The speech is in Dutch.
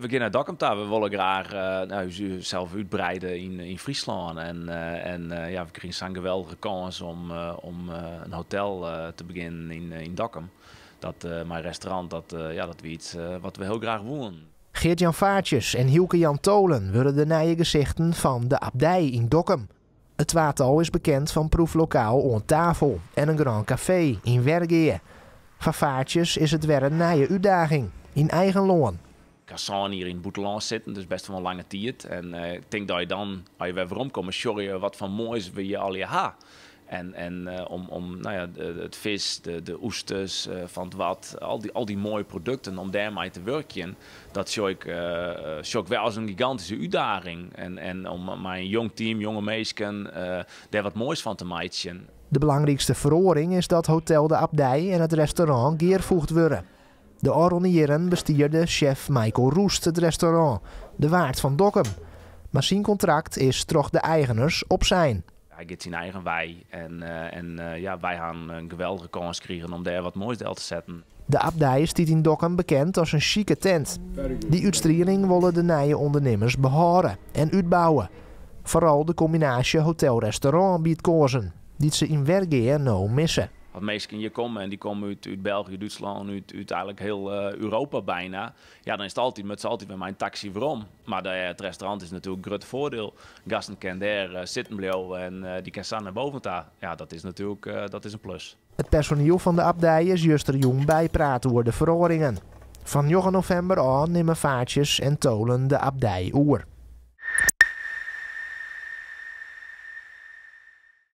We gaan naar Dokkum. We willen graag zelf uitbreiden in Friesland. We kregen zo'n geweldige kans om een hotel te beginnen in Dokkum. Mijn restaurant, dat we iets wat we heel graag willen. Geert-Jan Vaartjes en Hielke-Jan Tolen worden de nieuwe gezichten van de abdij in Dokkum. Het tweetal is bekend van proeflokaal aan tafel en een grand café in Wergeer. Voor Vaartjes is het weer een nieuwe uitdaging in eigen loon. Ik ga hier in Boeteland zitten, dus best wel een lange tijd. En ik denk dat je dan, als je weer komt, sorry wat van moois we je al je ha. Het vis, de oesters van het wat, al die mooie producten, om daarmee te werken, dat zie ik wel als een gigantische uitdaging. En om mijn jong team, jonge meisjes, daar wat moois van te maken. De belangrijkste verhoring is dat Hotel de Abdij en het restaurant geervoegd worden. De Oronieren bestierde chef Michael Roest het restaurant, de Waard van Dokkum. Maar zijn contract is toch de eigenaars op zijn. Hij gaat zijn eigen wij wij gaan een geweldige kans krijgen om daar wat moois deel te zetten. De Abdij is in Dokkum bekend als een chique tent. Die uitstraling willen de nieuwe ondernemers behouden en uitbouwen. Vooral de combinatie hotel-restaurant biedt kozen, die ze in Wergeer nou missen. Wat mensen hier komen en die komen uit België, Duitsland, uit eigenlijk heel Europa bijna. Ja, dan is het altijd met mijn taxi waarom. Maar het restaurant is natuurlijk een groot voordeel. Gasten kunnen daar zitten blijven en die kunnen naar boven gaan. Ja, dat is natuurlijk dat is een plus. Het personeel van de abdij is juist er jong bijpraten over de verhoringen. Van 9 november aan nemen Vaartjes en Tolen de abdij oer.